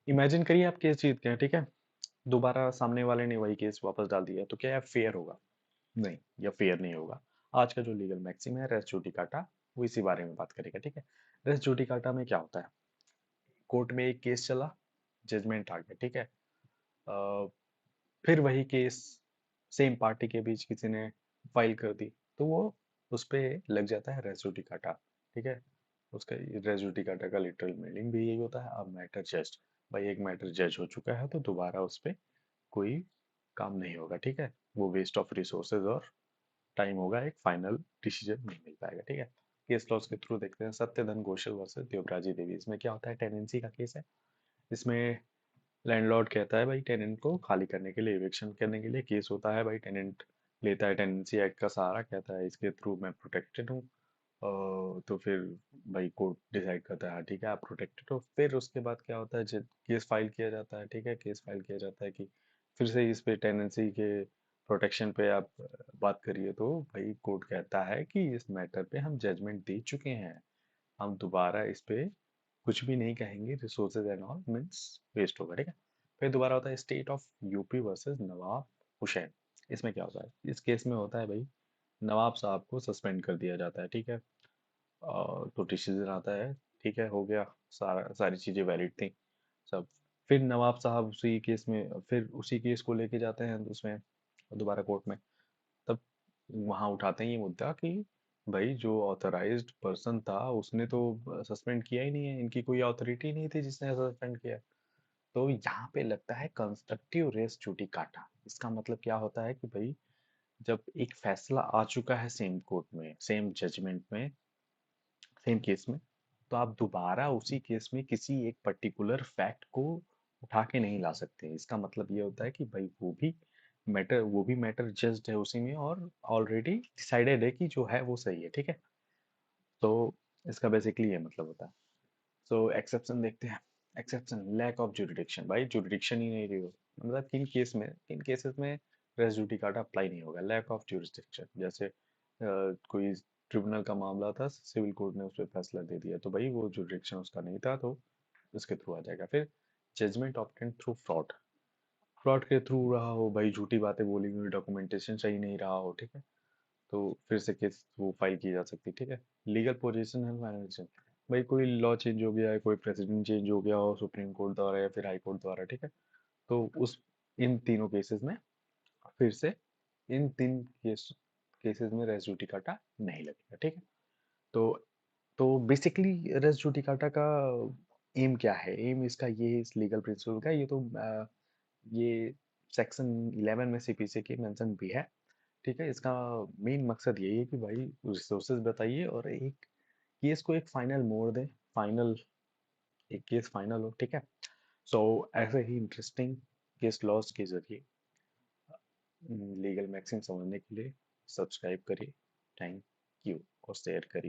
Imagine करिए आप case जीत गए, ठीक है। दोबारा सामने वाले ने वही केस वापस डाल दिया, तो क्या यह फेयर होगा? नहीं, यह फेयर नहीं होगा। आज का जो लीगल मैक्सिम है रेस जुडिकाटा, वो इसी बारे में बात करेगा, ठीक है। रेस जुडिकाटा में क्या होता है? कोर्ट में एक केस चला, जजमेंट आ गया, ठीक है। अ, फिर वही केस सेम पार्टी के बीच किसी ने फाइल कर दी, तो वो उस पे लग जाता है रेस जुडिकाटा, ठीक है। उसका रेस जुडिकाटा का लिटरल मीनिंग भी यही होता है, अब मैटर जज्ड। भाई एक मैटर जज हो चुका है तो दोबारा उस पे कोई काम नहीं होगा, ठीक है। वो वेस्ट ऑफ रिसोर्सेज और टाइम होगा, एक फाइनल डिसीजन नहीं मिल पाएगा, ठीक है। केस लॉस के थ्रू देखते हैं, सत्यधन घोषल वर्सेस देवराजी देवी। इसमें क्या होता है? टेनेंसी का केस है। इसमें लैंडलॉर्ड कहता है भाई टेनेंट को खाली करने के लिए, इविक्शन करने के लिए। केस होता है भाई, टेनेंट लेता है टेनेंसी एक्ट का सहारा, कहता है इसके थ्रू मैं प्रोटेक्टेड हूँ। तो फिर भाई कोर्ट डिसाइड करता है हाँ ठीक है आप प्रोटेक्टेड हो। फिर उसके बाद क्या होता है, जब केस फाइल किया जाता है, ठीक है, केस फाइल किया जाता है कि फिर से इस पे टेनेंसी के प्रोटेक्शन पे आप बात करिए, तो भाई कोर्ट कहता है कि इस मैटर पे हम जजमेंट दे चुके हैं, हम दोबारा इस पे कुछ भी नहीं कहेंगे, resources and all means waste होगा, ठीक है। फिर दोबारा होता है state of UP versus Nawab Hussain. इसमें क्या होता है? इस केस में होता है भाई, नवाब साहब को सस्पेंड कर दिया जाता है, ठीक है। तो डिसीजन आता है, ठीक है, हो गया, सारी चीज़ें वैलिड थी सब। फिर नवाब साहब उसी केस में, फिर उसी केस को लेके जाते हैं उसमें दोबारा कोर्ट में। तब वहाँ उठाते हैं ये मुद्दा कि भाई जो ऑथराइज्ड पर्सन था उसने तो सस्पेंड किया ही नहीं है, इनकी कोई अथॉरिटी नहीं थी जिसने सस्पेंड किया। तो यहाँ पे लगता है कंस्ट्रक्टिव रेस जुडिकाटा। इसका मतलब क्या होता है कि भाई जब एक फैसला आ चुका है सेम कोर्ट में, सेम जजमेंट में, सेम केस में, तो आप दोबारा उसी केस में किसी एक पर्टिकुलर फैक्ट को उठा के नहीं ला सकते। इसका मतलब ये होता है कि भाई वो भी मैटर जज्ड है उसी में, और ऑलरेडी डिसाइडेड है कि जो है वो सही है, ठीक है। तो इसका बेसिकली ये मतलब होता है। सो एक्सेप्शन देखते हैं। Exception, lack of jurisdiction. भाई जुरिडिक्शन ही नहीं रही हो, मतलब किन केसेस में रेस जुडिकाटा अप्लाई नहीं होगा? लैक ऑफ जुरिडिक्शन, जैसे कोई ट्रिब्यूनल का मामला था, सिविल कोर्ट ने उस पर फैसला दे दिया, तो भाई वो जुरिडिक्शन उसका नहीं था, तो उसके थ्रू आ जाएगा। फिर judgement obtain through fraud, fraud के थ्रू रहा हो, भाई झूठी बातें बोली हुई, डॉक्यूमेंटेशन सही नहीं रहा हो, ठीक है, तो फिर से केस वो फाइल की जा सकती है, ठीक है। लीगल पोजीशन है फाइनेंशियल, भाई कोई लॉ चेंज हो गया है, कोई प्रेसिडेंट चेंज हो गया हो सुप्रीम कोर्ट द्वारा या फिर हाई कोर्ट द्वारा, ठीक है, तो उस इन तीनों केसेस में फिर से इन तीन केसेस में रेस जुडिकाटा नहीं लगेगा, ठीक है। तो बेसिकली रेस जुडिकाटा का एम क्या है? एम इसका ये है, इस लीगल प्रिंसिपल का, ये तो ये सेक्शन 11 में सीपीसी की मेंशन भी है, ठीक है। इसका मेन मकसद यही है कि भाई रिसोर्सेज बताइए और एक केस को एक फाइनल मोड़ दे, फाइनल, एक केस फाइनल हो, ठीक है। सो ऐसे ही इंटरेस्टिंग केस लॉस के जरिए लीगल मैक्सिम समझने के लिए सब्सक्राइब करिए, थैंक यू, और शेयर करिए।